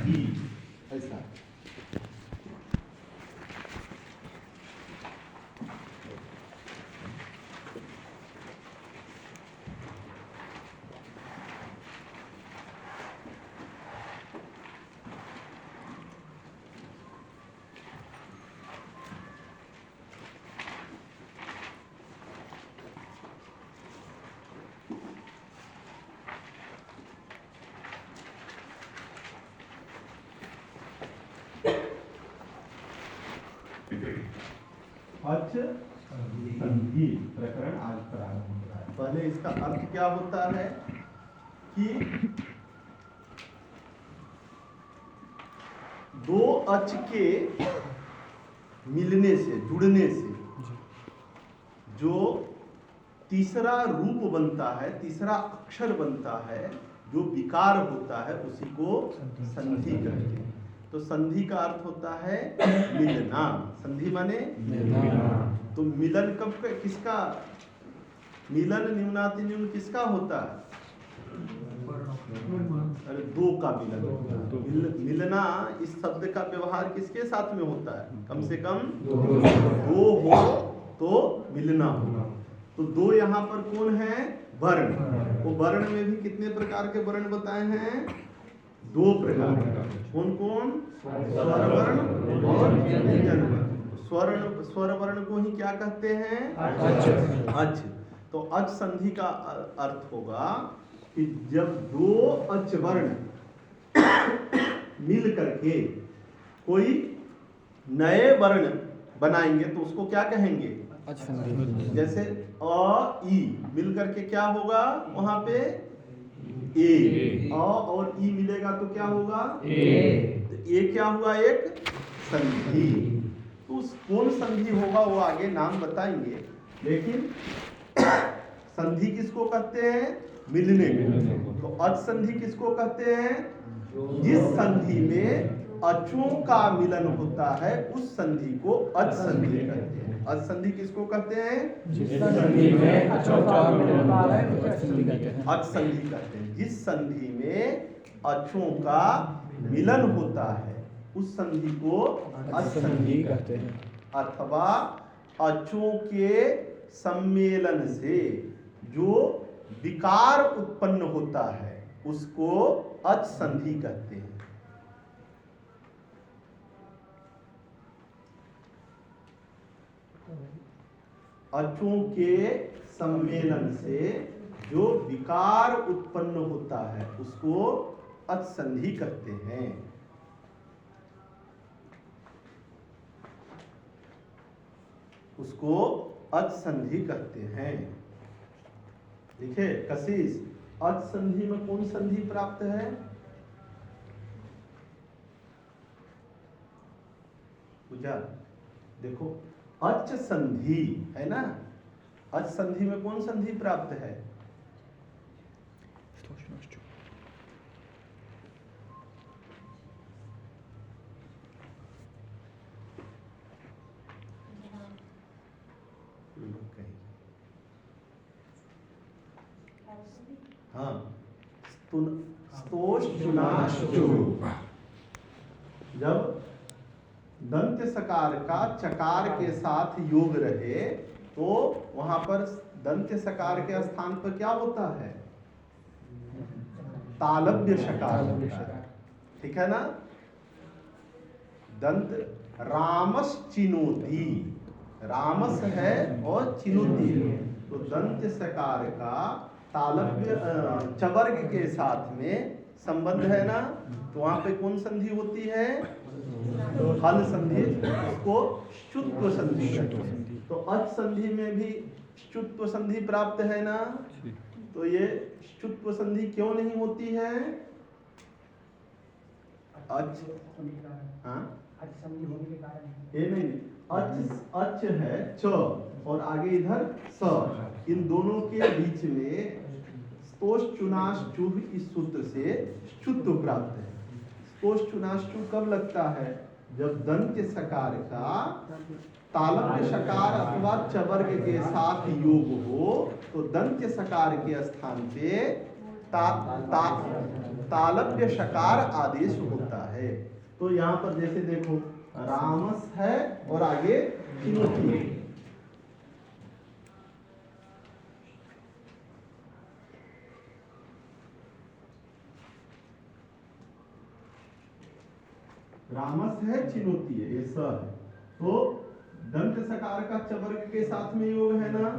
संधि, ऐसा। अच संधि प्रकरण आज प्रारंभ हो रहा है। पहले इसका अर्थ क्या होता है कि दो अच के मिलने से, जुड़ने से जो तीसरा रूप बनता है, तीसरा अक्षर बनता है, जो विकार होता है, उसी को संधि कहते हैं। तो संधि का अर्थ होता है मिलना। संधि माने तो मिलन कब किसका, मिलन न्यूनातिन्यून किसका होता है? अरे दो का मिलन। मिलना इस शब्द का व्यवहार किसके साथ में होता है? कम से कम दो हो तो मिलना हो। तो दो यहाँ पर कौन है? वर्ण। वो वर्ण में भी कितने प्रकार के वर्ण बताए हैं? दो प्रकार। कौन कौन? स्वर वर्ण और व्यंजन वर्ण। स्वर वर्ण को ही क्या कहते हैं? अच। तो अच संधि का अर्थ होगा कि जब दो अच वर्ण मिल करके कोई नए वर्ण बनाएंगे तो उसको क्या कहेंगे? अच संधि। जैसे अ ई मिल करके क्या होगा? वहां पे ए। अ और ई मिलेगा तो क्या होगा? ए। तो ए क्या हुआ? एक संधि। तो कौन संधि होगा वो आगे नाम बताएंगे, लेकिन संधि किसको कहते हैं? मिलने को। तो अच संधि किसको कहते हैं? जिस संधि में अचों का मिलन होता है उस संधि को अच संधि कहते हैं। अच संधि किसको कहते हैं? जिस संधि में अचों का मिलन होता है अच संधि कहते हैं। अच संधि कहते हैं जिस संधि में अचों का मिलन होता है उस संधि को अच संधि कहते हैं। अथवा अचों के सम्मेलन से जो विकार उत्पन्न होता है उसको अच संधि कहते हैं। अचों के सम्मेलन से जो विकार उत्पन्न होता है उसको अच संधि कहते हैं। उसको अच संधि कहते हैं। देखिए कशिश, अच संधि में कौन संधि प्राप्त है? पूजा देखो, अच संधि है ना। अच संधि में कौन संधि प्राप्त है? हाँ, स्तोष्टुनाष्टु। जब दंत्य सकार का चकार के साथ योग रहे तो वहां पर दंत्य सकार के स्थान पर क्या होता है? तालव्य शकार। ठीक है ना। दंत रामस चिनोती, रामस है और चिनोती, तो दंत्य सकार का तालव्य चवर्ग के साथ में संबंध है ना। तो वहां पे कौन संधि होती है? हल संधि, उसको शुत्व संधि कहते हैं। तो अच संधि में भी शुत्व संधि प्राप्त है ना। तो ये शुत्व संधि क्यों नहीं होती है? अच, हाँ, ये नहीं, अच है च और आगे इधर स, इन दोनों के बीच में स्तोष्टुनाष्टु इस सूत्र से शुत्व प्राप्त है। स्तोष्टुनाष्टु कब लगता है? जब दंत्य सकार का तालव्य सकार अथवा चवर्ग के साथ योग हो तो दंत्य सकार के स्थान पे तालव्य शकार आदेश होता है। तो यहाँ पर जैसे देखो रामस है और आगे चिनोती है। रामस है चिनोती है, ये स है। तो दंत सकार का चवर्ग के साथ में योग है ना,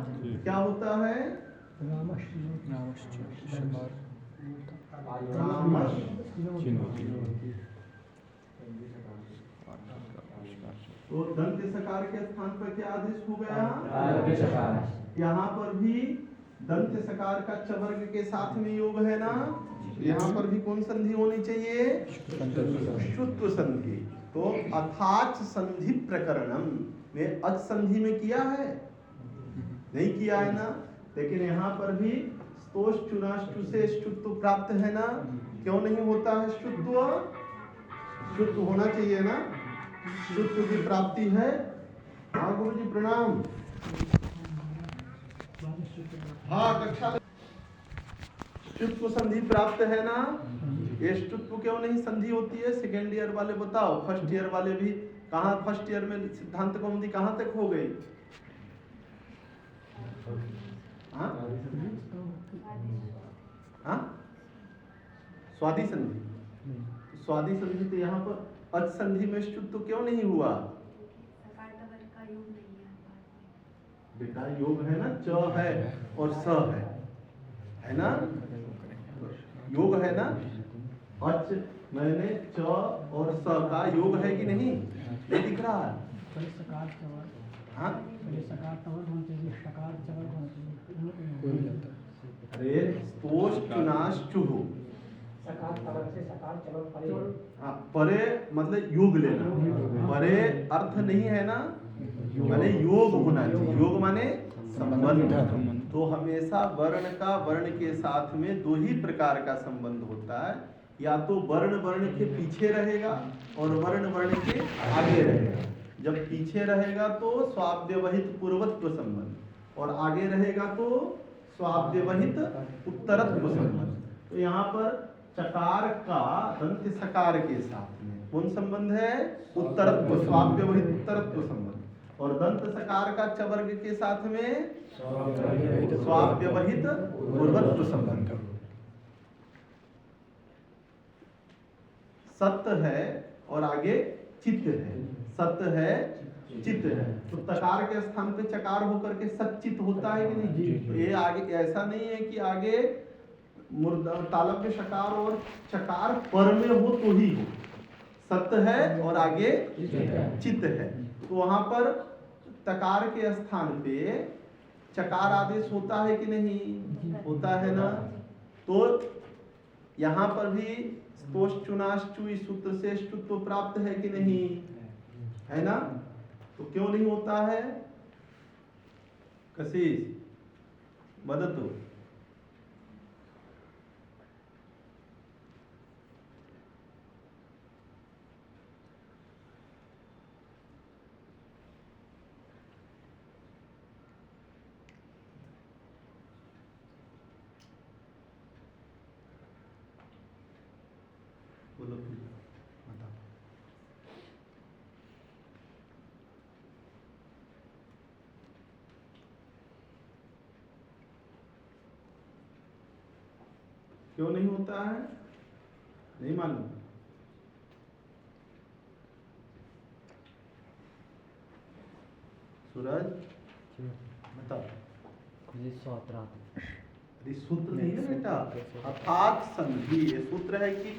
क्या होता है? रामस तो दंत सकार के स्थान पर क्या आदेश हो गया? यहाँ पर भी दंत सकार का चवर्ग के साथ में योग है ना, यहाँ पर भी कौन संधि होनी चाहिए? श्रुत्व संधि। तो अथाच संधि प्रकरणम में अच संधि में किया है? नहीं किया है ना। लेकिन यहाँ पर भी स्तोष चुनाष्टु से श्रुत्व प्राप्त है ना, क्यों नहीं होता है श्रुत्व? श्रुत्व होना चाहिए ना, श्रुत्व की प्राप्ति है। हाँ गुरु जी प्रणाम। हाँ कक्षा श्रुत्व संधि प्राप्त है ना। ये श्रुत्व क्यों नहीं संधि होती है? सेकेंड ईयर वाले बताओ, फर्स्ट ईयर वाले भी। कहाँ फर्स्ट ईयर में सिद्धांत कौमुदी कहाँ तक हो गई? हाँ हाँ स्वादि संधि। स्वादि संधि तो यहाँ पर अच संधि में श्रुत्व क्यों नहीं हुआ? बेटा योग है ना, च है और स है ना, योग है ना। अच मैंने च और स का योग है कि नहीं? ये दिख रहा है। हाँ अरे स्तोष चुनाश चुहु, हाँ परे मतलब योग लेना, परे अर्थ नहीं है ना, माने योग होना चाहिए। योग माने संबंध। तो हमेशा वर्ण का वर्ण के साथ में दो ही प्रकार का संबंध होता है, या तो वर्ण वर्ण के पीछे रहेगा और वर्ण वर्ण के आगे रहेगा। जब पीछे रहेगा तो स्वाव्यवहित पूर्वत्व संबंध, और आगे रहेगा तो स्वाव्यवहित उत्तरत्व संबंध। तो यहाँ पर चकार का दंत सकार के साथ में कौन संबंध है? उत्तरत्व, स्वाव्यवहित उत्तरत्व संबंध। और दंत सकार का चवर्ग के साथ में स्वाव्यवहित पूर्वत्व संबंध। सत्य है और आगे चित्त है, सत्य है चित्त है। तो तकार के स्थान पे चकार होकर के सच्चित होता है कि नहीं? तो ये आगे ऐसा नहीं है कि आगे तालव्य शकार और चकार पर में हो तो ही हो। सत्य है और आगे चित्त है। तो वहां पर तकार के स्थान पे चकार आदेश होता है कि नहीं? होता है ना। तो यहाँ पर भी स्तोष चुनाश्चु इस सूत्र से श्रुत्व प्राप्त है कि नहीं? है ना। तो क्यों नहीं होता है? कशिश वदतु। बोलो बताओ। क्यों नहीं होता है? नहीं मालूम? सूरज बताओ। सूत्र नहीं है बेटा, अर्थात संधि। ये सूत्र है कि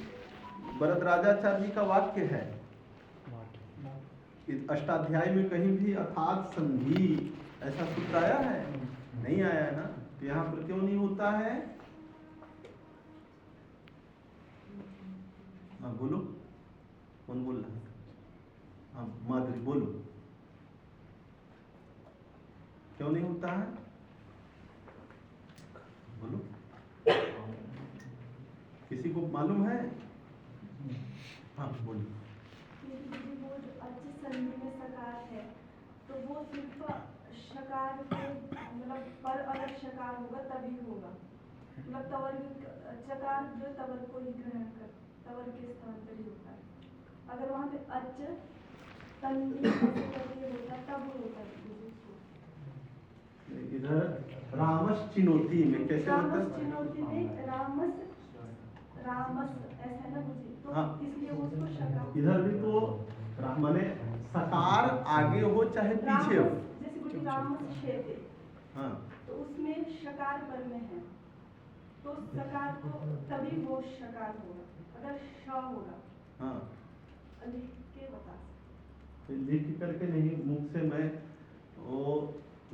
वरदराजाचार्य जी का वाक्य है। अष्टाध्याय में कहीं भी अर्थात संधि ऐसा सूत्र आया है? नहीं आया है ना। तो यहाँ पर क्यों नहीं होता है? हाँ बोलो, कौन बोल रहा है? हाँ माधुरी बोलो, क्यों नहीं होता है? बोलो, किसी को मालूम है? हाँ बोलो। वो जो अच्छी संधि में सकार है तो वो सिर्फ शकार के मतलब पर अलग शकार होगा तभी होगा। मतलब चकार जो तवर को ही ग्रहण कर, तवर के स्थान पर ही होता है। अगर वहाँ पे अच संधि ऐसे करके होता तब होता है। इधर रामस चिनोती में कैसे होता रामस है? चिनोती में रामस ऐसा ना मुझे तो हाँ। इसलिए वो उसको शकार। इधर भी तो माने सकार आगे हो चाहे पीछे हो। जैसे बोली रामस शेते, हाँ, तो उसमें शकार पर में है, तो सकार को तभी वो शकार होगा। अगर श होगा, हाँ, लिख के बता लिख करके नहीं, मुख से मैं वो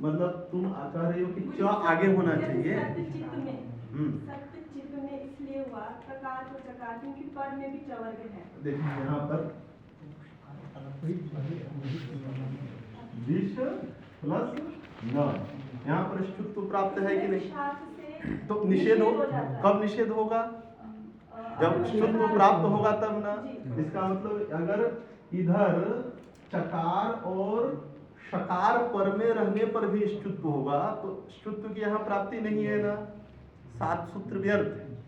मतलब तुम कह रही हो कि च आगे होना चाहिए। सत्यचित्त में इसलिए हुआ प्रकार को चकार, क्योंकि पर में भी चवर्ग है। देखिए यहाँ पर विष प्लस न, यहाँ पर ष्टुत्व प्राप्त है कि नहीं? तो निषेध हो, कब निषेध होगा? जब ष्टुत्व प्राप्त होगा तब ना। इसका मतलब अगर इधर चकार और शकार पर में रहने पर भी ष्टुत्व होगा तो ष्टुत्व की यहाँ प्राप्ति नहीं है ना, 7 सूत्र व्यर्थ है।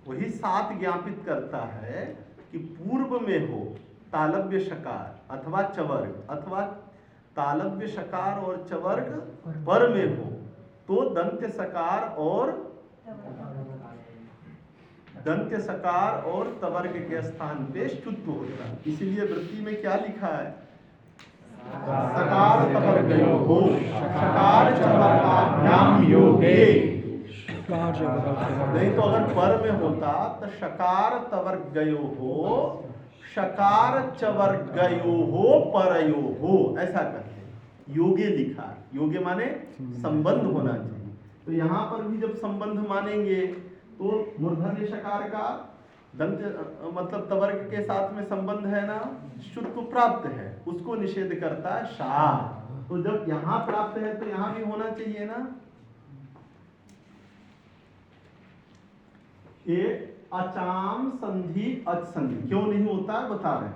वही 7 ज्ञापित करता है कि पूर्व में हो तालव्य शकार अथवा चवर्ग, अथवा तालव्य शकार और चवर्ग पर में हो तो दंत्य सकार और तवर्ग के स्थान पे ष्टुत्व होता है। इसीलिए वृत्ति में क्या लिखा है? सकार तवर्गयोः शकार चवर्गाभ्याम योगे। नहीं तो अगर पर में होता तो शकार तवर्गयोः शकार चवर्गयोः परयोः ऐसा करते। योगे लिखा, योगे माने संबंध होना चाहिए। तो यहाँ पर भी जब संबंध मानेंगे तो मूर्धन्य शकार का दंत मतलब तवर्ग के साथ में संबंध है ना, ष्टुत्व प्राप्त है, उसको निषेध करता है शा। तो जब यहाँ प्राप्त है तो यहाँ भी होना चाहिए ना। ये अचाम संधि अच संधि क्यों नहीं होता बता रहे हैं।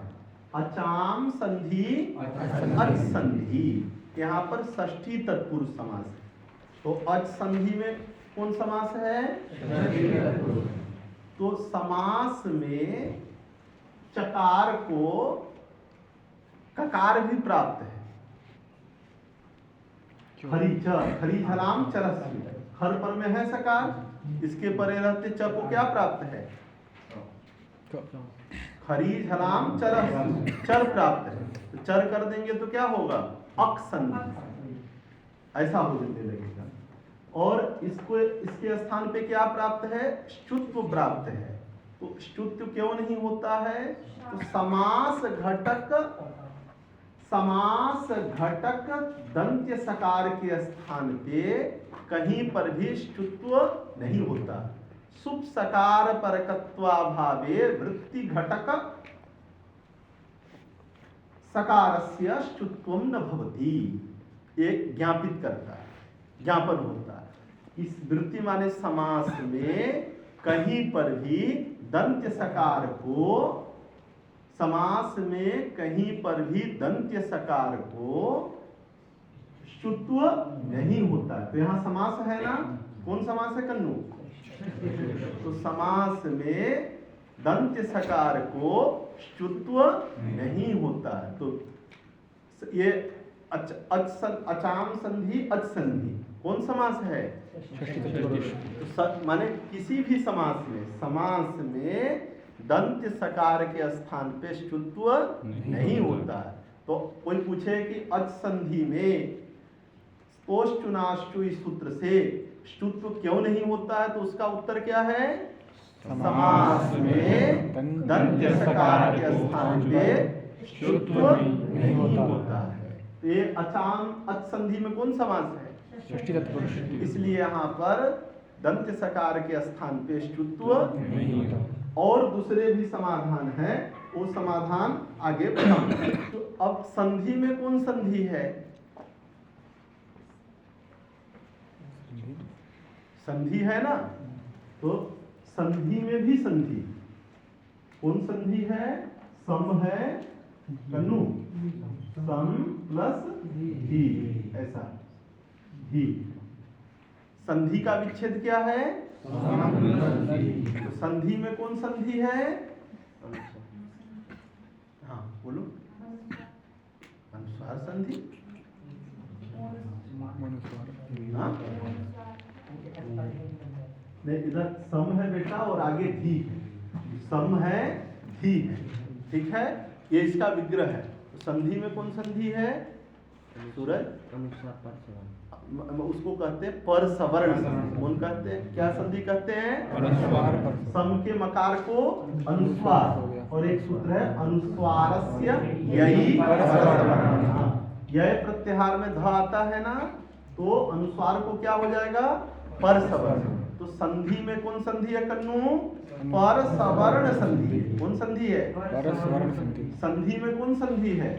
अचाम संधि अच संधि, यहाँ पर षष्ठी तत्पुरुष समास है। तो अच संधि में कौन समास है? तो समास में चकार को ककार भी प्राप्त है। खरी झलाम चरस्वी, खर पर में है सकार, इसके परे रहते च को क्या प्राप्त है? खरी झलाम चरस्वी, चर प्राप्त है। तो चर कर देंगे तो क्या होगा? अक संधि, ऐसा हो जाने लगेगा। और इसको इसके स्थान पे क्या प्राप्त है? ष्टुत्व प्राप्त है। तो ष्टुत्व क्यों नहीं होता है? तो समास घटक दंत्य सकार के स्थान पे कहीं पर भी ष्टुत्व नहीं होता। सुप सकार परकत्वाभावे वृत्ति घटक सकारस्य ष्टुत्वं न भवति, एक ज्ञापित करता है, ज्ञापन होता है। इस वृत्ति माने समास में कहीं पर भी दंत्य सकार को, समास में कहीं पर भी दंत्य सकार को ष्टुत्व नहीं होता। तो यहाँ समास है ना, कौन समास है कन्नू? तो समास में दंत्य सकार को ष्टुत्व नहीं होता है। तो ये अचाम संधि अच संधि कौन समास है? माने किसी भी समास में दंत्य सकार के स्थान पे ष्टुत्व नहीं होता है। तो कोई पूछे कि अच संधि में पोष्टुनाष्टु इस सूत्र से ष्टुत्व क्यों नहीं होता है? तो उसका उत्तर क्या है? समास में दंत्य सकार के स्थान पे ष्टुत्व नहीं होता है। तो ये अचाम अच संधि में कौन समास है? इसलिए यहाँ पर दंत्य सकार के स्थान पे ष्टुत्व नहीं होता। और दूसरे भी समाधान है, वो समाधान आगे बताऊंगा। तो अब संधि में कौन संधि है? संधि है ना, तो संधि में भी संधि कौन संधि है? सम है कन्नू, सम प्लस धी, ऐसा धी। संधि का विच्छेद क्या है? तो संधि में कौन संधि है? हाँ बोलो। अनुस्वार संधि। हाँ? नहीं, इधर सम है बेटा और आगे धी है। सम है, धी है, ठीक है, ये इसका विग्रह है। तो संधि में कौन संधि है? सूरज, उसको कहते हैं पर सवर्ण संधि। कौन कहते हैं? क्या संधि कहते हैं? सम के मकार को अनुस्वार, और एक सूत्र है अनुस्वारस्य यही परसवर्ण। यह प्रत्याहार में ध आता है ना, तो अनुस्वार को क्या हो जाएगा? पर सवर्ण। तो संधि में कौन संधि है कन्नू? पर सवर्ण संधि। कौन संधि है? संधि में कौन संधि है?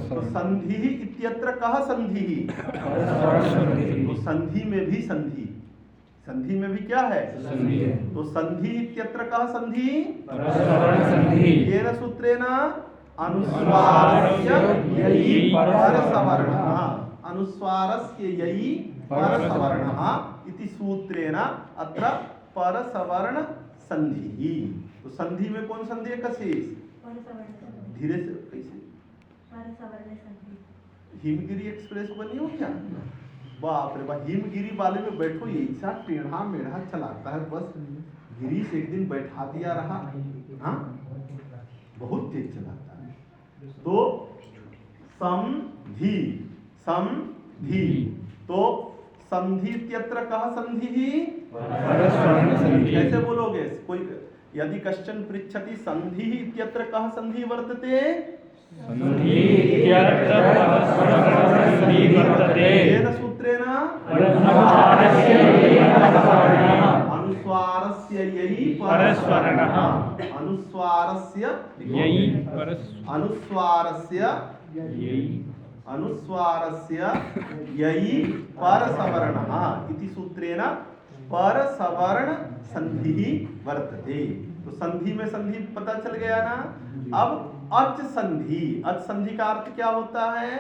तो संधि इत्यत्र कह संधि। तो संधि में भी संधि, संधि में भी क्या है? तो संधि इत्यत्र कह संधि। येन सूत्रेण अनुस्वारस्य ययि परसवर्णः, अनुस्वारस्य ययि परसवर्णः इति सूत्रेण अत्र परसवर्ण संधि। तो संधि में कौन संधि है कशिश? धीरे से कैसे? हिमगिरी एक्सप्रेस बनी हो क्या? बाप रे बाप, हिमगिरी वाले में बैठो, ये ऐसा टेढ़ा मेढ़ा चलाता है, बस गिरीश एक दिन बैठा दिया रहा। हाँ, बहुत तेज चलाता है। तो संधि, संधि, तो संधि इत्यत्र कह संधि। कैसे बोलोगे? कोई यदि कश्चन पृच्छति संधि इत्यत्र कह संधि वर्तते, येन सूत्रेण अनुस्वारस्य ययि परसवर्णः, अनुस्वारस्य ययि परसवर्णः इति सूत्रेण परसवर्ण संधि वर्तते। तो संधि में संधि पता चल गया ना। अब अच संधि, अच संधि का अर्थ क्या होता है?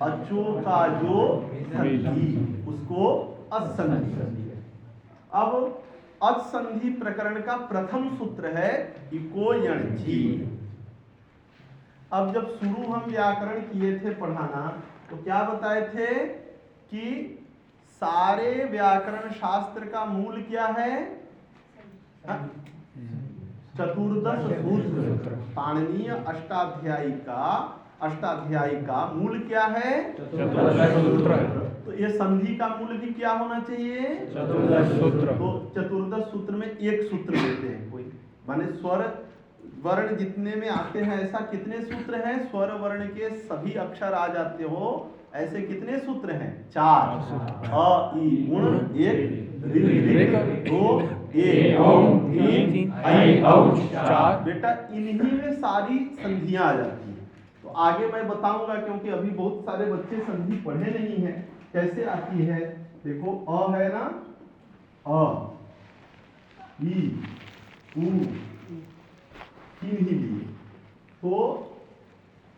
अचो का जो संधि, उसको अच संधि। अब अच संधि प्रकरण का प्रथम सूत्र है इको यणचि। अब जब शुरू हम व्याकरण किए थे पढ़ाना, तो क्या बताए थे कि सारे व्याकरण शास्त्र का मूल क्या है? चतुर्दश सूत्र। पाणिनीय अष्टाध्यायी का मूल क्या है? चतुर्दश सूत्र। तो ये संधि का मूल भी क्या होना चाहिए? चतुर्दश सूत्र। तो चतुर्दश सूत्र में एक सूत्र लेते हैं कोई, माने स्वर वर्ण जितने में आते हैं, ऐसा कितने सूत्र हैं? स्वर वर्ण के सभी अक्षर आ जाते हो, ऐसे कितने सूत्र हैं? 4। अ ई गुण, एक ऋ दो ए औ तीन ऐ औ 4। बेटा इन्हीं में सारी संधियां आ जाती हैं। तो आगे मैं बताऊंगा, क्योंकि अभी बहुत सारे बच्चे संधि पढ़े नहीं हैं, कैसे आती है। देखो अ है ना, अ ई उ तीन ही लिए, तो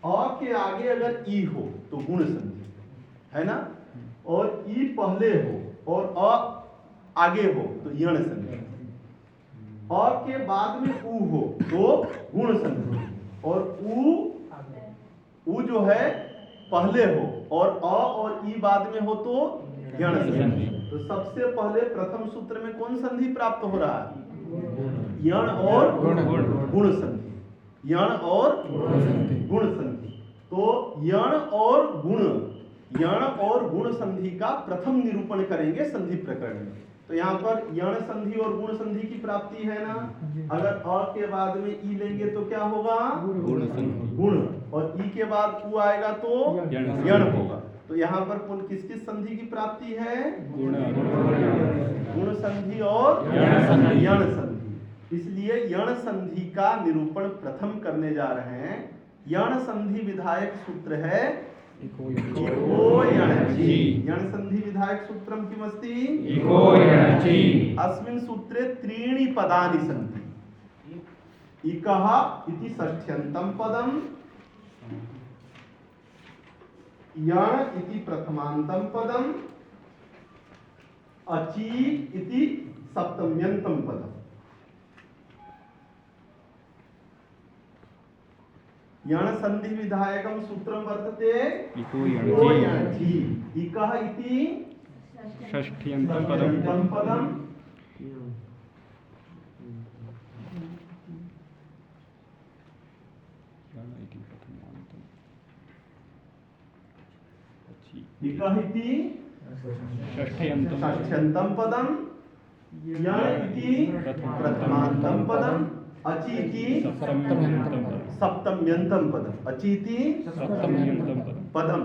अ के आगे अगर ई हो तो गुण संधि है ना, और ई पहले हो और अ आगे हो तो यण संधि, अ के बाद में उ हो तो गुण संधि, और उ जो है पहले हो और अ और ई बाद में हो तो यण संधि। तो सबसे पहले प्रथम सूत्र में कौन संधि प्राप्त हो रहा है? यण और गुण संधि, यण और गुण संधि। तो यण और गुण संधि का प्रथम निरूपण करेंगे संधि प्रकरण में। तो यहाँ पर यण संधि और गुण संधि की प्राप्ति है ना। अगर अ के बाद में ई लेंगे तो क्या होगा? गुण, और ई के बाद उ आएगा तो यण होगा। तो यहाँ पर कौन किस किस संधि की प्राप्ति है? गुण संधि और यण संधि। इसलिए यण संधि का निरूपण प्रथम करने जा रहे हैं। यण संधि विधायक सूत्र है इको यणचि। यण संधि विधायक सूत्रम किमस्ति? इको यणचि। अस्मिन् सूत्रे त्रीणि पदानि सन्ति। इकः इति षष्ठ्यन्तं पदम्, यण इति प्रथमान्तं पदम्, अची इति सप्तम्यंतम पदम। यण संधि विधायकम सूत्रम वर्तते इको इको यणचि यणचि इकः इति षष्ठ्यन्तं पदम् षष्ठ्यन्तं पदम। यण इति प्रथमान्तम् अचि इकः इति षष्ठ्यन्तं षष्ठ्यन्तं पदम। यण इति प्रथमान्तं पदम। अचि इति सप्तम्यन्तं पदम् सप्तम्यन्तं पदम। अचि इति सप्तम्यन्तं पदम् पदम।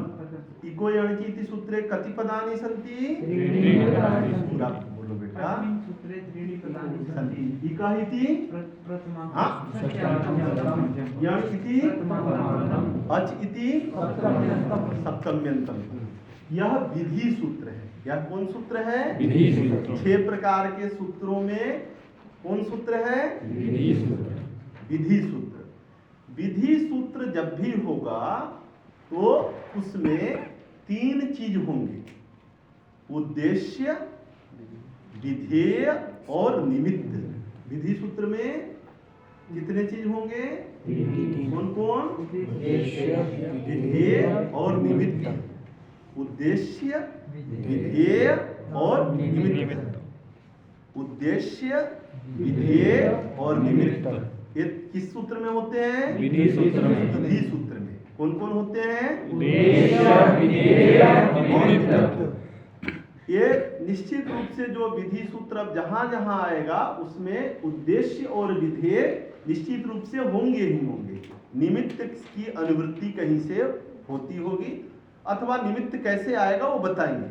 इको यणचि इति सूत्रे कति पदानि सन्ति? त्रीणि पदानि सन्ति। पूरा बोलो बेटा। सूत्रे त्रीणि पदानि सन्ति। इकः इति प्रथमं हाँ? षष्ठ्यन्तं यण इति प्रथमं अच इति सप्तम्यन्तं। यह विधि सूत्र है। यह कौन सूत्र है? विधि सूत्र 6 प्रकार के सूत्रों में कौन सूत्र है? विधि सूत्र विधि सूत्र। विधि सूत्र जब भी होगा तो उसमें 3 चीज होंगी, उद्देश्य, विधेय और निमित्त। विधि सूत्र में कितने चीज होंगे? कौन कौन? विधेय और निमित्त। उद्देश्य, विधेय और निमित्त। उद्देश्य, विधेय और निमित्त। ये किस सूत्र में होते हैं? विधि सूत्र में। विधि सूत्र में कौन कौन होते हैं? उद्देश्य, विधेय और निमित्त। ये निश्चित रूप से जो विधि सूत्र अब जहां जहां आएगा उसमें उद्देश्य और विधेय निश्चित रूप से होंगे ही होंगे। निमित्त की अनुवृत्ति कहीं से होती होगी अथवा निमित्त कैसे आएगा वो बताएंगे।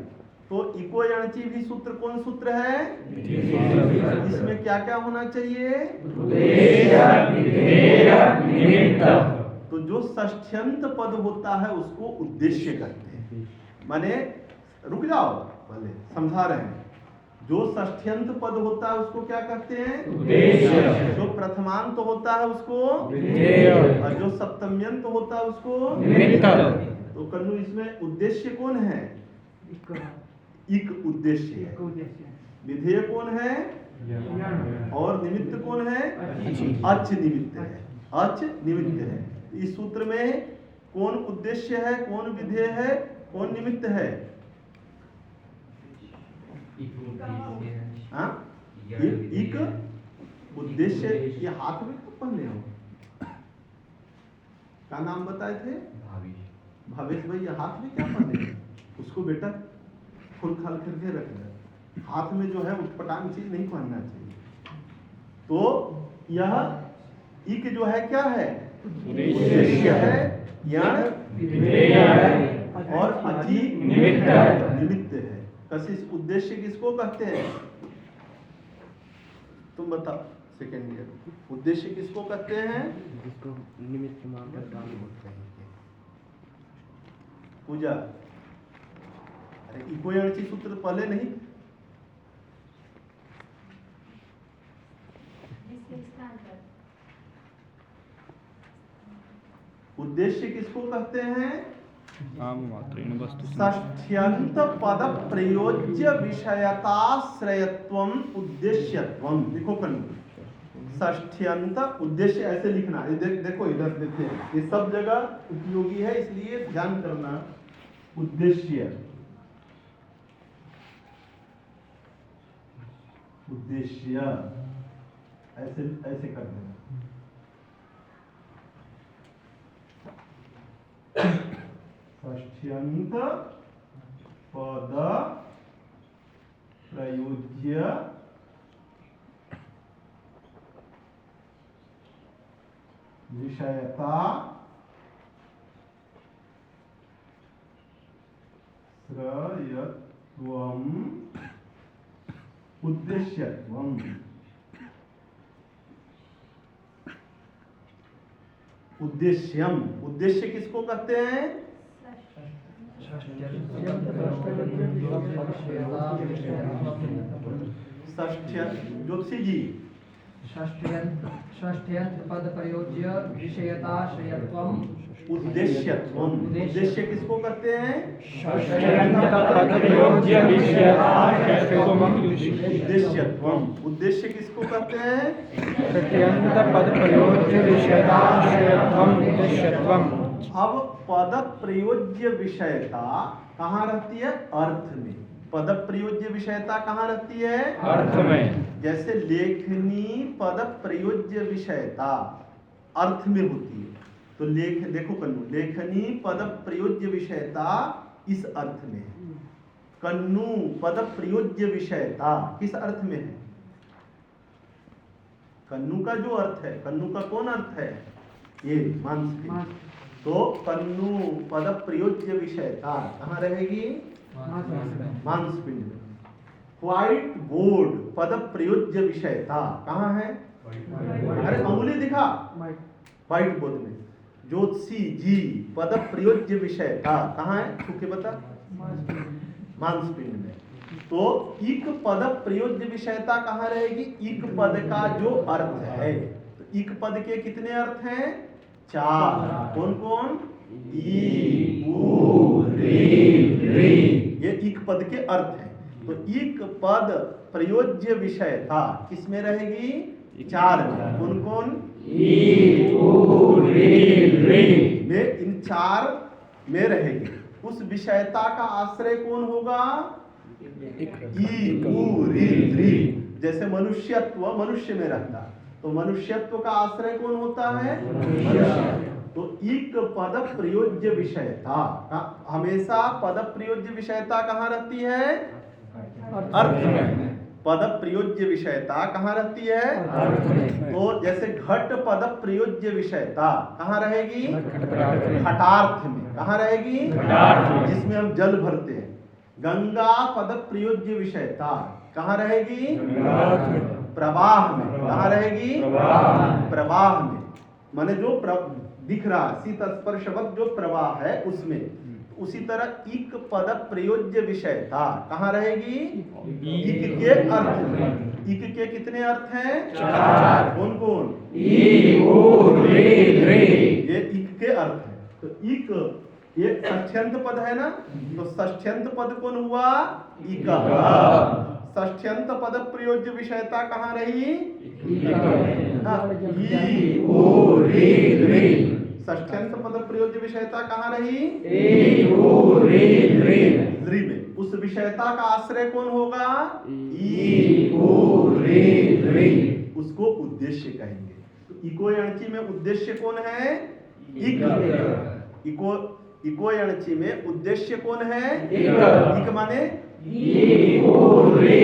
तो इको यणचि भी सूत्र कौन सूत्र है? विधि सूत्र। इसमें क्या क्या होना चाहिए? उद्देश्य, विधेय, निमित्त। तो जो षष्ठ्यंत पद होता है उसको उद्देश्य कहते हैं। माने रुक जाओ पहले समझा रहे हैं। जो षष्ठ्यंत पद होता है उसको क्या कहते हैं? उद्देश्य। जो प्रथमांत होता है उसको विधेय। और जो सप्तम्यंत होता है उसको निमित्त। तो कन्नू इसमें उद्देश्य कौन है? इक उद्देश्य है। विधेय कौन है? और निमित्त कौन है? अच निमित्त है। अच निमित्त है। इस सूत्र में कौन उद्देश्य है, कौन विधेय है, कौन निमित्त है? हाँ? एक उद्देश्य। ये हाथ में कब पहने हो? क्या नाम बताए थे? भावेश भाई। ये हाथ में क्या पहने हो? उसको बेटा खुल खाल करके रख दे। हाथ में जो है उटपटांग चीज नहीं पहनना चाहिए। तो यह इक जो है क्या है? उद्देश्य है। यण विधेय है और अचि निमित्त है। निमित्त है। कशिश उद्देश्य किसको कहते हैं? तुम बताओ। सेकेंड ईयर उद्देश्य किसको कहते हैं? जिसको निमित्त मानकर काम होता है। पूजा। अरे इको यणचि सूत्र पहले नहीं? इसके स्थान पर उद्देश्य किसको कहते हैं? नाममात्रेण वस्तु षष्ठ्यंत पद प्रयोज्य विषयताश्रयत्वम उद्देश्यत्वम। देखो कन्नू, षष्ठ्यंत उद्देश्य ऐसे लिखना है। देखो इधर देखते हैं, ये सब जगह उपयोगी है इसलिए ध्यान करना। उद्देश्य, उद्देश्य ऐसे ऐसे कर देना। षष्ठ्यंत पद प्रयोज्य विषयता श्रयत्वम उद्देश्यत्वम। उद्देश्यम। उद्देश्य किसको कहते हैं? षष्ठ्य ज्योतिषी जी षष्ठ्यंत पद प्रयोज्य विषयताश्रयत्वम उद्देश्यत्वम। उद्देश्य किसको कहते हैं? उद्देश्यत्वम। उद्देश्य किसको कहते हैं? अब पद प्रयोज्य विषयता कहाँ रहती है? अर्थ में। पद प्रयोज्य विषयता कहाँ रहती है? अर्थ में। जैसे लेखनी पद प्रयोज्य विषयता अर्थ में होती है, तो देखो कन्नू, लेखनी पद प्रयोज्य विषयता इस अर्थ में है। कन्नू पद प्रयोज्य विषयता किस अर्थ में है? कन्नू का जो अर्थ है, कन्नू का कौन अर्थ है? ये मांस। तो कन्नू पद प्रयोज्य विषयता कहाँ रहेगी? मांस पिंड में। व्हाइट बोर्ड पद प्रयोज्य विषयता कहाँ है? अरे अंगुली दिखा। व्हाइट बोर्ड में। ज्योतिषी जी पद प्रयोज्य विषयता कहाँ है? छू के बता। मांस पिंड में। तो इक पद प्रयोज्य विषयता कहाँ रहेगी? इक पद का जो अर्थ है, तो इक पद के कितने अर्थ हैं? 4। कौन कौन? ई, उ, री। ये इक पद के अर्थ हैं। तो इक पद प्रयोज्य विषयता किसमें रहेगी? 4 में। कौन कौन? ई, उ, री में, इन 4 में रहेगी। उस विषयता का आश्रय कौन होगा? ई, उ, री। जैसे मनुष्यत्व मनुष्य में रहता, तो मनुष्यत्व का आश्रय कौन होता है? मनुष्य। तो इक पद प्रयोज्य विषयता हमेशा पद प्रयोज्य विषयता कहाँ रहती है? अर्थ में। पद प्रयोज्य विषयता कहाँ रहती है? अर्थ में। तो जैसे घट पद प्रयोज्य विषयता कहाँ रहेगी? घटार्थ में। कहाँ रहेगी? जिसमें हम जल भरते हैं। गंगा पद प्रयोज्य विषयता कहाँ रहेगी? प्रवाह में। कहाँ रहेगी? प्रवाह में। माने जो दिख रहा शीत स्पर्शवत जो प्रवाह है उसमें। उसी तरह इक पद प्रयोज्य विषयता कहाँ रहेगी? इक के अर्थ में। इक के कितने अर्थ हैं? 4। कौन कौन? ई, उ, री। ये इक के अर्थ है। तो इक ये षष्ठ्यंत पद है ना, तो षष्ठ्यंत पद कौन हुआ? इक। षष्ठ्यंत पद प्रयोज्य विषयता कहाँ रही? ई, उ, री। षष्ठ्यंत पद प्रयोज्य विषयता कहाँ रही? ई, उ, री में। उस विषयता का आश्रय कौन होगा? ई, उ, री। उसको उद्देश्य कहेंगे। तो इको यणची में उद्देश्य कौन है? इक। इको यणची में उद्देश्य कौन है? इक माने ई, उ, री।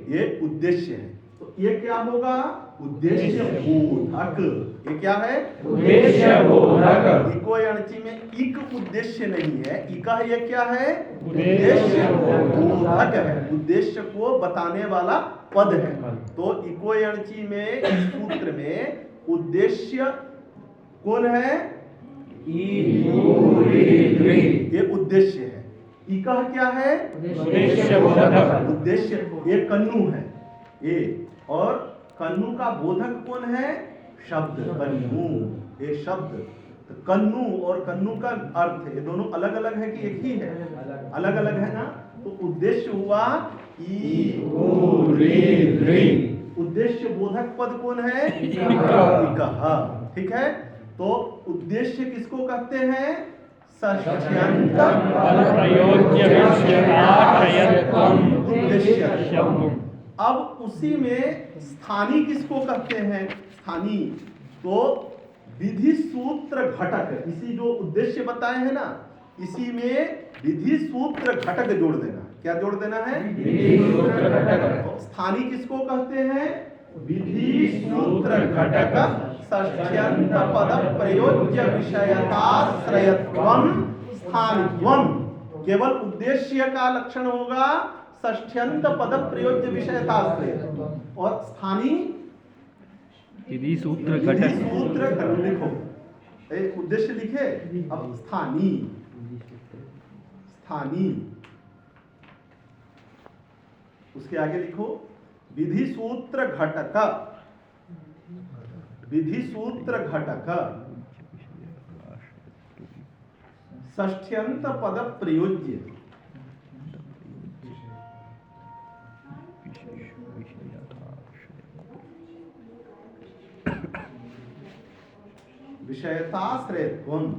ये उद्देश्य है। तो ये क्या होगा? उद्देश्य बोधक। ये क्या है? उद्देश्य बोधक। इको यणची में इक उद्देश्य नहीं है, इका ये क्या है? उद्देश्य बोधक है। उद्देश्य को बताने वाला पद है। तो इको यणची में इस सूत्र में उद्देश्य कौन है? ई, उ, री। ये उद्देश्य है। इका क्या है? उद्देश्य बोधक। उद्देश्य ये कन्नू है ये, और कन्नू का बोधक कौन है? शब्द कन्नू। ये शब्द तो कन्नू और कन्नू का अर्थ ये दोनों अलग अलग है कि एक ही है? अलग अलग है ना। तो उद्देश्य हुआ ई, उ, री। उद्देश्य बोधक पद कौन है? इका। ठीक है। तो उद्देश्य किसको कहते हैं? षष्ठ्यंत पद प्रयोज्य विषयताश्रयत्वम उद्देश्य। अब उसी में स्थानी किसको कहते हैं? स्थानी तो विधि सूत्र घटक। इसी जो उद्देश्य बताए हैं ना, इसी में विधि सूत्र घटक जोड़ देना। क्या जोड़ देना है? विधि सूत्र घटक। स्थानी किसको कहते हैं? विधि सूत्र घटक षष्ठ्यंत पद प्रयोज्य विषयताश्रयत्वम स्थानित्वम। केवल उद्देश्य का लक्षण होगा षष्ठ्यंत पद प्रयोज्य विषयताश्रय, और स्थानी विधि सूत्र विधि घटक। सूत्र घटक लिखो। उद्देश्य लिखे। अब स्थानी उसके आगे लिखो विधि सूत्र घटक विधि सूत्र घटक षष्ठ्यंत पद प्रयोज्य विषयताश्रयत्वम्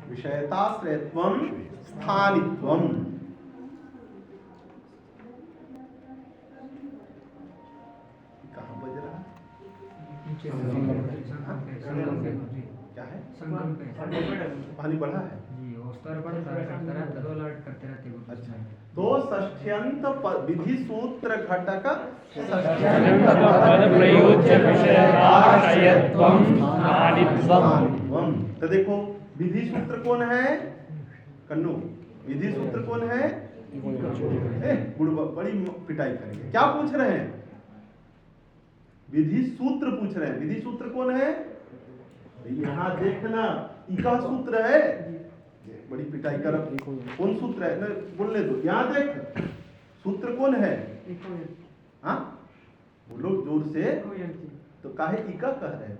विषयताश्रयत्वम् स्थानित्वम् कहाँ बज रहा है? नीचे संगम पे क्या है? संगम पे पानी बढ़ा है। जी वो स्तर बढ़ता रहता है, अलर्ट करते रहते हैं वो। अच्छा, तो षष्ठ्यंत विधि सूत्र घटक षष्ठ्यंत पद प्रयोज्य विषयताश्रयत्वम् स्थानित्वम्। स्थानित्वम्। तो देखो विधि सूत्र कौन है? कन्नू, विधि सूत्र कौन है? बड़ी पिटाई करेंगे। क्या पूछ रहे हैं? विधि सूत्र पूछ रहे हैं। विधि सूत्र कौन है? यहाँ देखना, इका सूत्र है। बड़ी पिटाई कर, कौन सूत्र है? बोलने दो, यहाँ देख, सूत्र कौन है? हाँ बोलो जोर से। तो काहे इका कह रहे हैं?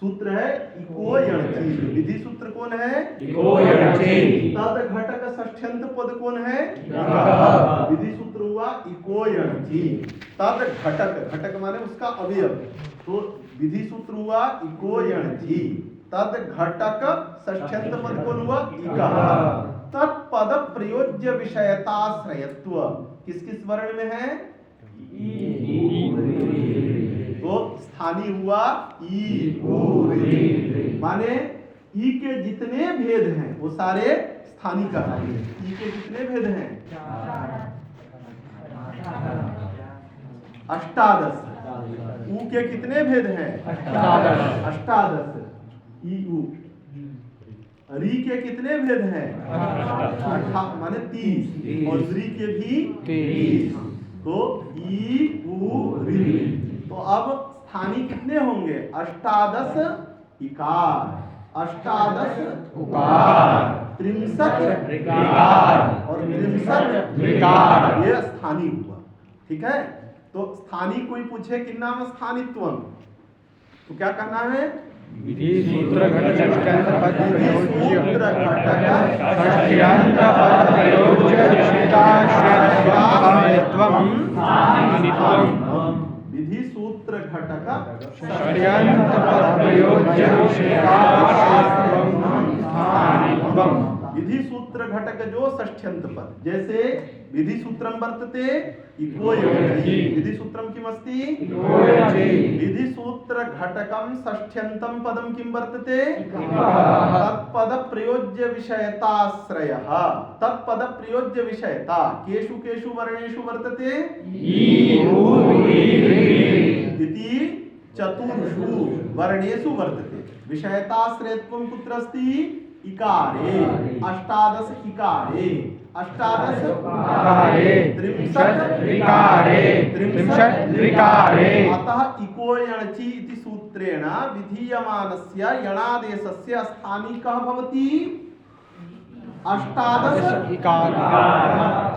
सूत्र है इको यणचि। विधि सूत्र कौन है? इको यणचि। तद घटक षष्ठ्यंत पद कौन है? इका। विधि सूत्र हुआ इको यणचि। तद घटक, घटक माने उसका अवयव, तो विधि सूत्र हुआ इको यणचि। तद घटक षष्ठ्यंत पद कौन हुआ? इका। तत्पद प्रयोज्य विषयताश्रयत्व किस किस वर्ण में है? तो स्थानीय हुआ ई उ री, माने ई के जितने भेद हैं वो सारे स्थानीय कहलाएंगे। ई के कितने भेद हैं? अष्टादश। उ के कितने भेद हैं? अष्टादश। ई उ। री के कितने भेद हैं? माने 30, और री के भी 30। तो ई उ री। तो अब स्थानीय कितने होंगे? अष्टादश इकार, अष्टादश उकार, 63 ऋकार और 63 ऋकार। ये स्थानीय हुआ। ठीक है, तो स्थानीय कोई पूछे कि नाम स्थानित्वम, तो क्या करना है? विधि सूत्र घटक षष्ठ्यंत पद प्रयोज्य षष्ठ्यंत पद प्रयोज्य विषयताश्रयत्वम् स्थानित्वम्। विधि सूत्र घटक षष्ठ्यंत पद प्रयोज्य विषयताश्रयत्वम् स्थानित्वम्। विधि सूत्र घटक जो षष्ठ्यंत पद, जैसे विधि सूत्रम वर्तते इको यणचि। विधि सूत्रम किम अस्ति? इको यणचि। विधि सूत्र घटकम षष्ठ्यंतम पदम किम वर्तते? तत्पद प्रयोज्य विषयताश्रयः। तत्पद प्रयोज्य विषयता केषु केषु वर्णेषु वर्तते? ई उ री इति चतुर्षु वर्णेषु वर्तते। विषयताश्रयत्वं कुत्र अस्ति? इकारे। अष्टादश इकारे, अष्टादश इकारे, 63 ऋकारे, 63 ऋकारे। अतः इको यणचि इति सूत्रेण विधीयमानस्य यणादेशस्य स्थानी कः भवति? अष्टादश इकार,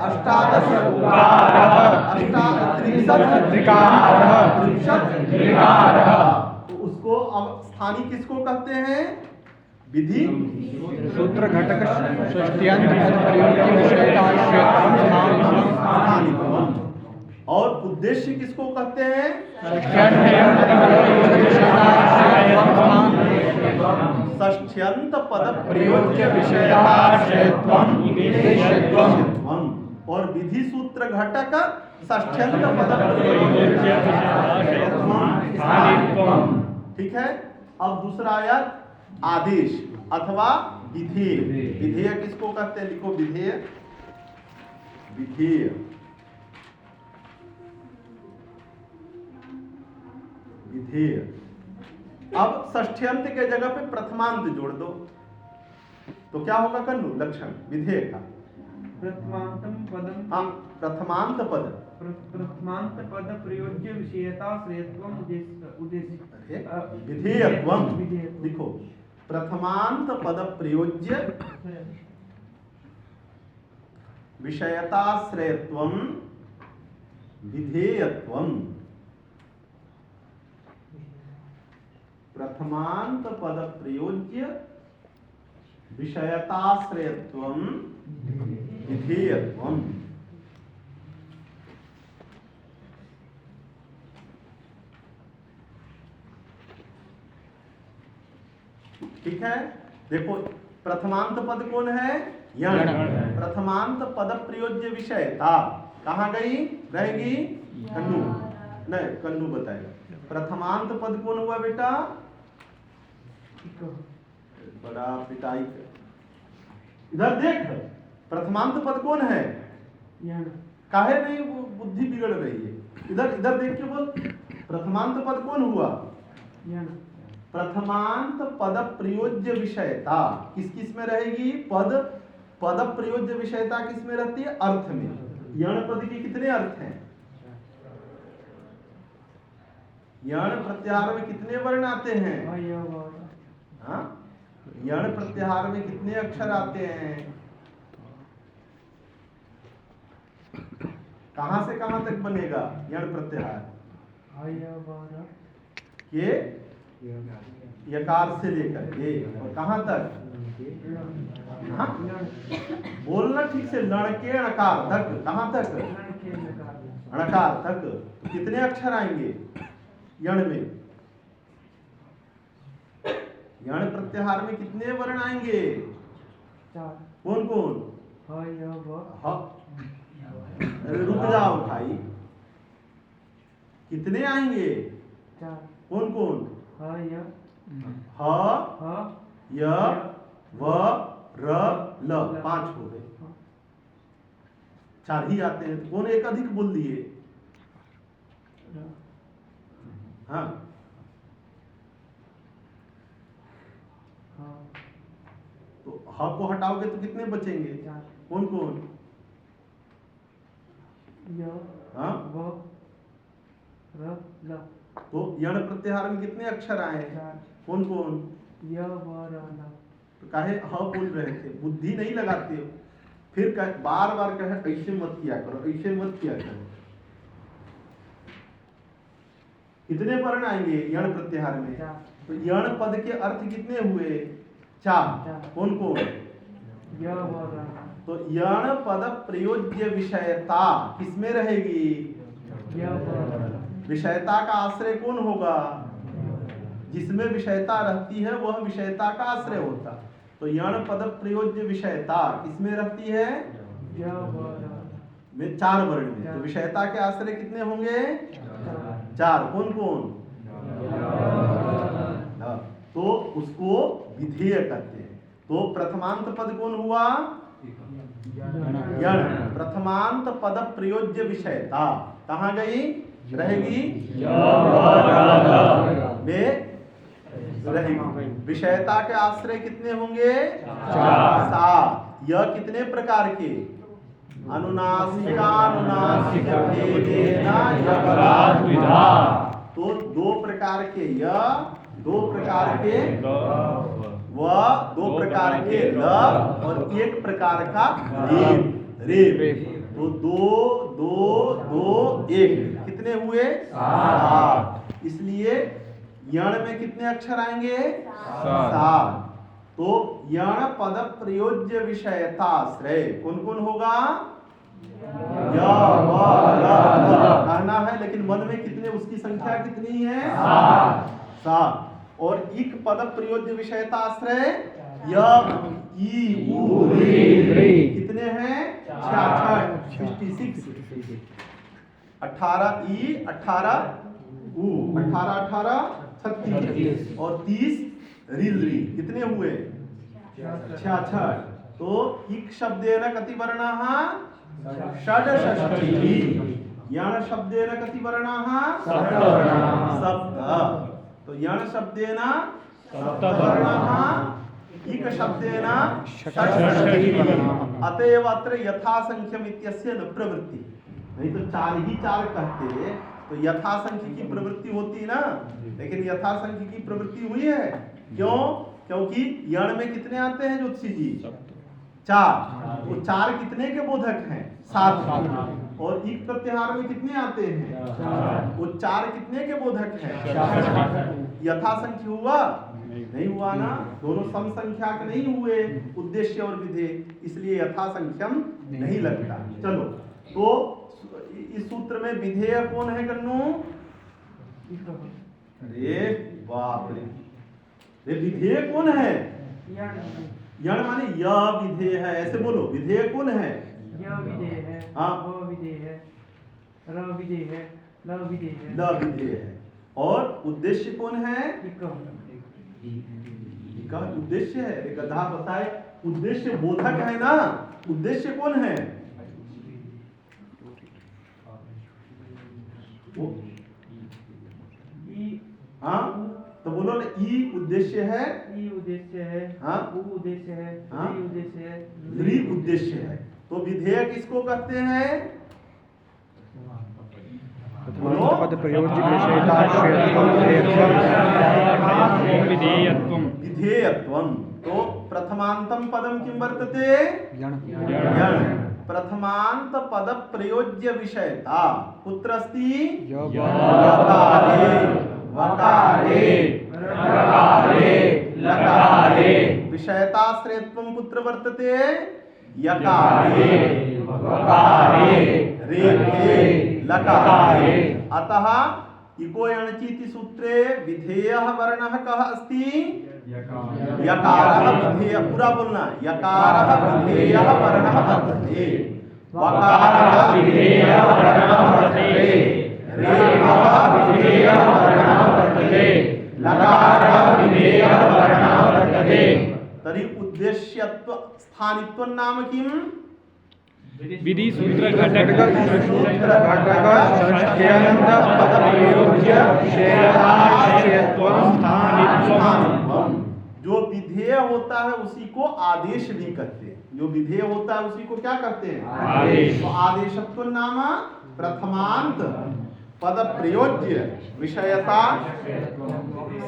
अष्टादश उकारः, 63 ऋकारः, 63 ऋकारः। तो उसको अब स्थानी किसको कहते हैं? विधि सूत्र घटक षष्ठ्यंत पद प्रयोज्य विषयताश्रयत्वम् स्थानित्वम्। और उद्देश्य किसको कहते हैं? षष्ठ्यंत पद प्रयोज्य विषयताश्रयत्वम् स्थानित्वम्। षष्ठ्यंत पद प्रयोज्य विषयताश्रयत्वम् उद्देश्यत्वम्। और विधि सूत्र घटक षष्ठ्यंत पद प्रयोज्य विषयताश्रयत्वम् स्थानित्वम्। ठीक है, अब दूसरा आया आदेश अथवा विधेय। विधेय किसको कहते हैं? लिखो विधेय। विधेय विधेय। अब षष्ठ्यंत के जगह पे प्रथमांत जोड़ दो तो क्या होगा कन्नू? लक्षण विधेय का प्रथमांतम पदम। हाँ, प्रथमांत पद। प्रथमांत पद प्रयोज्य विषयताश्रयत्वम् उद्देश्य विधेयत्वम् लिखो। प्रथमांत पद प्रयोज्य विषयताश्रयत्वम विधेयत्वम। प्रथमांत पद प्रयोज्य विषयताश्रयत्वम विधेयत्वम। ठीक है, देखो प्रथमांत पद कौन है? यण। प्रथमांत पद प्रयोज्य विषयता कहाँ गई? रहेगी कन्नू, नहीं कन्नू बताएगा। प्रथमांत पद कौन हुआ बेटा? बड़ा पिटाई कर। इधर देख, प्रथमांत पद कौन है? काहे नहीं वो बुद्धि बिगड़ रही है? इधर इधर देख के बोल, प्रथमांत पद कौन हुआ? प्रथमांत पद प्रयोज्य विषयता किस किस में रहेगी? पद प्रयोज्य विषयता किस में रहती है? अर्थ में। यण पद के कितने अर्थ हैं? यण प्रत्याहार में कितने वर्ण आते हैं? हाँ, यण प्रत्याहार में कितने अक्षर आते हैं? कहां से कहां तक बनेगा यण प्रत्याहार? ये यकार से लेकर के और कहां तक? हाँ? बोलना ठीक से, लड़के अणकार तक। कहां तक? अणकार तक। तो कितने अक्षर आएंगे यण में? यण प्रत्याहार में कितने वर्ण आएंगे? कौन कौन? रुक जाओ भाई, कितने आएंगे? कौन कौन? ह, य, व, र, ल। 5 हो गए। 4 ही आते हैं, तो कौन एक अधिक बोल दिए? हाँ, तो ह को हटाओगे तो कितने बचेंगे? कौन कौन? हाँ, तो यण प्रत्याहार में कितने अक्षर आए? कौन कौन? तो काहे ह बोल रहे थे? बुद्धि नहीं लगाते हो, फिर बार बार कहे ऐसे मत किया करो, ऐसे मत किया करो। कितने वर्ण आएंगे यण प्रत्याहार में? तो यण पद के अर्थ कितने हुए? 4। कौन कौन? तो यण पद प्रयोज्य विषयता किसमें रहेगी? विषयता का आश्रय कौन होगा? जिसमें विषयता रहती है वह विषयता का आश्रय होता। तो यण पद प्रयोज्य विषयता किसमें रहती है? 4 वर्ण में। तो विषयता के आश्रय कितने होंगे? 4। कौन कौन? तो उसको विधेय कहते हैं। तो प्रथमांत पद कौन हुआ? यण। प्रथमांत पद प्रयोज्य विषयता कहाँ गई? रहेगी में रहेगी। विषयता के आश्रय कितने होंगे? 7। यह कितने प्रकार के? अनुनासिकानुनासिक भेदेन यवरात् विधा। तो 2 प्रकार के य, 2 प्रकार के व, 2 प्रकार के ल और 1 प्रकार का रेप। तो 2 2 2 1 कितने हुए? 7। इसलिए यण में कितने अक्षर आएंगे? 7। तो यण पद प्रयोज्य विषयताश्रय कौन कौन होगा? य, व, र, ल कहना है, लेकिन मन में कितने, उसकी संख्या कितनी है? 7। और इक पद प्रयोज्य विषयताश्रय य, ई, उ, री कितने हैं? 66। 18 ई, 18 उ, 18 18 36 और 30 री। कितने हुए? 66। तो इक शब्देन कति वर्णाः? षड्षष्टिः। यण शब्देन कति वर्णाः? सप्त। तो यण शब्देन सप्त वर्णाः, इक शब्देन षड्षष्टिः। अतएव अत्र यथासंख्यम इत्यस्य न प्रवृत्ति। नहीं तो 4 ही 4 कहते तो यथासंख्य की प्रवृत्ति होती ना, लेकिन यथासंख्य की प्रवृत्ति हुई है। क्यों? क्योंकि यण में कितने आते हैं ज्योतिषी जी? 4। वो 4 कितने के बोधक हैं? 7। और इक प्रत्याहार में कितने आते हैं? वो 4 कितने के बोधक हैं? यथासंख्य हुआ? नहीं हुआ ना, दोनों सम संख्याक नहीं हुए, उद्देश्य और विधेय, इसलिए यथासंख्यम नहीं लगता। चलो, तो इस सूत्र में विधेय कौन है कन्नू? अरे बाप रे, ये विधेय कौन है? यण माने यह विधेय है, ऐसे बोलो, विधेय कौन है? यह विधेय है, हाँ। वह विधेय है, र विधेय है, ल विधेय है, ल विधेय है। और उद्देश्य कौन है? का उद्देश्य है। एक गधा बताए, उद्देश्य बोधक है ना, उद्देश्य कौन है? वो हाँ, तो बोलो ना, ई उद्देश्य है, ई उद्देश्य है, हाँ, उ उद्देश्य है, हाँ, री उद्देश्य है, री उद्देश्य है। तो विधेय किसको कहते हैं? बोलो। पद प्रयोज्य विषयताश्रयत्वं विधेयत्वं। विधेयत्वं। तो प्रथमांतम पदम किम वर्तते? यण। यण। प्रथमांत पद प्रयोज्य विषयता कुत्र अस्ति? यकारे, वकारे, रकारे, लकारे। विषयताश्रयत्वं कुत्र वर्तते? यकारे, वकारे, रेफे, लकारे। अतः इको यणचीति सूत्रे विधेयः वर्णः कः अस्ति? यकारः विधेय, पूरा बोलना, यकारः विधेयः वर्णः वर्तते, वकारः विधेयः वर्णः वर्तते, रेफः विधेयः वर्णः वर्तते, लकारः विधेयः वर्णः वर्तते। तर्हि उद्देश्यत्व स्थानित्वं नाम किम्? विधि सूत्र घटक षष्ट्यन्त पद प्रयोज्य विषयताश्रयत्वं स्थानित्वम्। जो विधेय होता है उसी को आदेश भी कहते हैं। जो विधेय होता है उसी को क्या कहते हैं? आदेश। तो आदेशत्व नाम प्रथमांत पद प्रयोज्य विषयता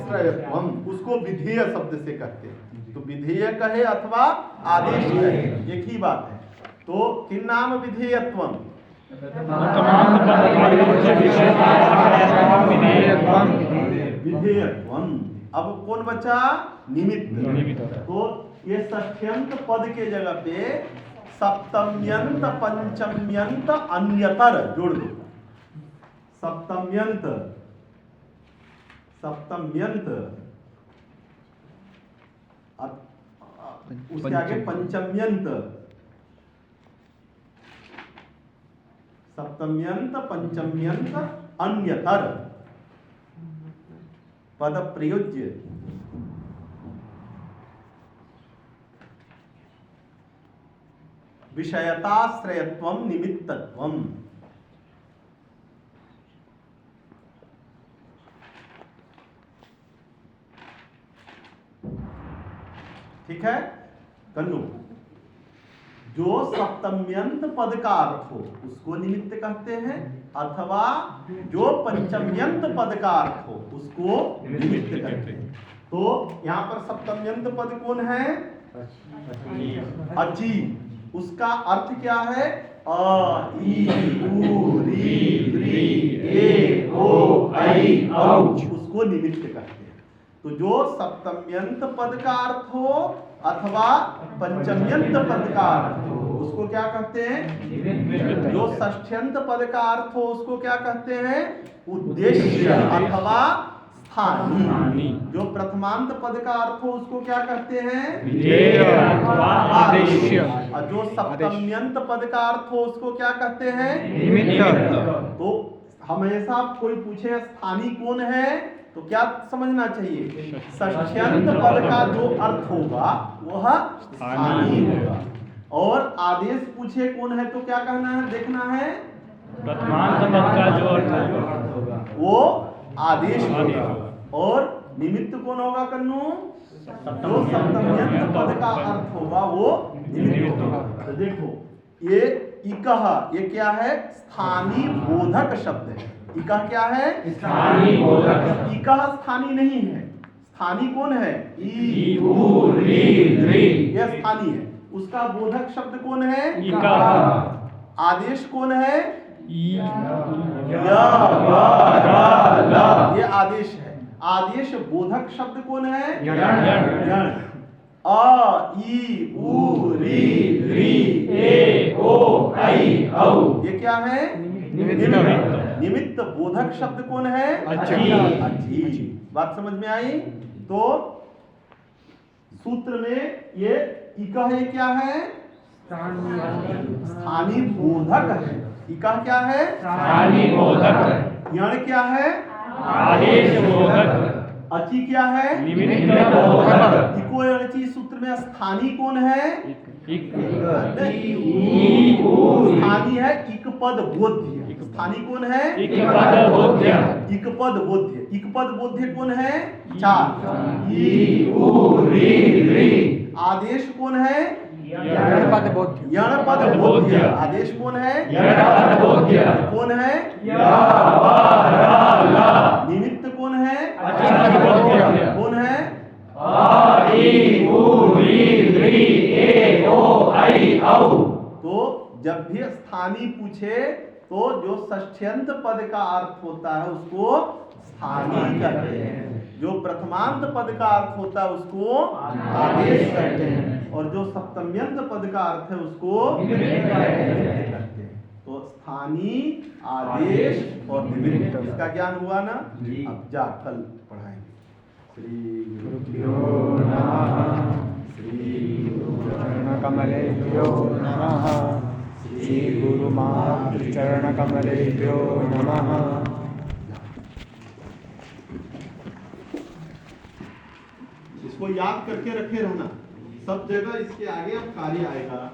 श्रयत्वम, उसको विधेय शब्द से कहते हैं। तो विधेय कहे अथवा आदेश कहे, एक ही बात है। तो किन नाम विधेयत्वम? विधेयत्वम। अब कौन बचा? निमित्त। तो ये षष्ठ्यंत पद के जगह पे सप्तम्यंत पंचम्यंत अन्यतर जोड़ दो। सप्तम्यंत, सप्तम्यंत, उसके आगे पंचम्यंत, सप्तम्यंत पंचम्यंत अन्यतर पद प्रयोज्य विषयताश्रयत्वं निमित्तत्वं। ठीक है कन्नू, जो सप्तम्यंत पद का अर्थ हो उसको निमित्त कहते हैं, अथवा जो पंचम्यंत पद का अर्थ हो उसको निमित्त कहते हैं। तो यहाँ पर सप्तम्यंत पद कौन है? अची। उसका अर्थ क्या है? अ, ई, उ, री, री, ए, ओ, ऐ, औ, उसको निमित्त कहते हैं। तो जो सप्तम्यंत पद का अर्थ हो अथवा पंचम्यंत पद का अर्थ हो उसको क्या कहते हैं? जो षष्ठ्यंत पद का अर्थ हो उसको क्या कहते हैं? उद्देश्य अथवा स्थानी। जो प्रथमांत पद का अर्थ हो उसको क्या कहते हैं? विधेय अथवा आदेश। और जो सप्तम्यंत पद का अर्थ हो उसको क्या कहते हैं? निमित्त। तो हमेशा कोई पूछे स्थानी कौन है तो क्या समझना चाहिए? षष्ठ्यंत पद का जो अर्थ होगा वह स्थानी होगा। और आदेश पूछे कौन है तो क्या कहना है, देखना है? प्रथमांत पद का जो अर्थ होगा वो आदेश होगा। और निमित्त कौन होगा कन्नू? जो सप्तम्यंत पद का अर्थ होगा वो निमित्त होगा। तो देखो ये इकह, ये क्या है? स्थानी बोधक शब्द है। इकह क्या है? स्थानी बोधक। इकह स्थानी नहीं है। स्थानी कौन है? ई, उ, री, री। ये स्थानी है। उसका बोधक शब्द कौन है? इकार। आदेश कौन है? ई या, वा, रा, ला। ये आदेश है। आदेश बोधक शब्द कौन है? यण। यण। अ, ई, उ, री, री, ए, ओ, ऐ, औ। ये क्या है? निमित्त। निमित्त बोधक शब्द कौन है? अची। अची। बात समझ में आई? तो सूत्र में ये इका है, क्या है? स्थानीय बोधक है। इका क्या है? स्थानीय बोधक। यण क्या है? आदेश बोधक। अची क्या है? निमित्त बोधक। इको अणची सूत्र में स्थानीय कौन है? इक। ई, उ। स्थानीय है इक पद बोध्य। स्थानीय कौन है? इक पद बोध्य। इक पद बोध्य। इक पद बोध्य कौन है? 4। ई, उ, री, री। आदेश कौन है? यण पद बोध्य। यण पद बोध्य। आदेश कौन है? यण पद बोध्य। कौन है? या, वा, रा, ला। निमित्त कौन है? अची पद बोध्य। कौन है? आ, ई, उ, री, री, ए, ओ, ऐ, औ। तो जब भी स्थानीय पूछे तो जो षष्ठ्यंत पद का अर्थ होता है उसको स्थानीय कहते हैं। जो प्रथमांत पद का अर्थ होता है उसको आदेश कहते हैं। और जो सप्तम्यंत पद का अर्थ है उसको निमित्त कहते हैं। तो स्थानीय, आदेश और निमित्त, इसका ज्ञान हुआ ना? अब जा कल पढ़ाएंगे। श्री गुरुभ्यो नमः। श्री चरणकमलेभ्यो नमः। श्री गुरुमातृ चरणकमलेभ्यो नमः। इसको याद करके रखे रहना। सब जगह इसके आगे अब कार्य आएगा।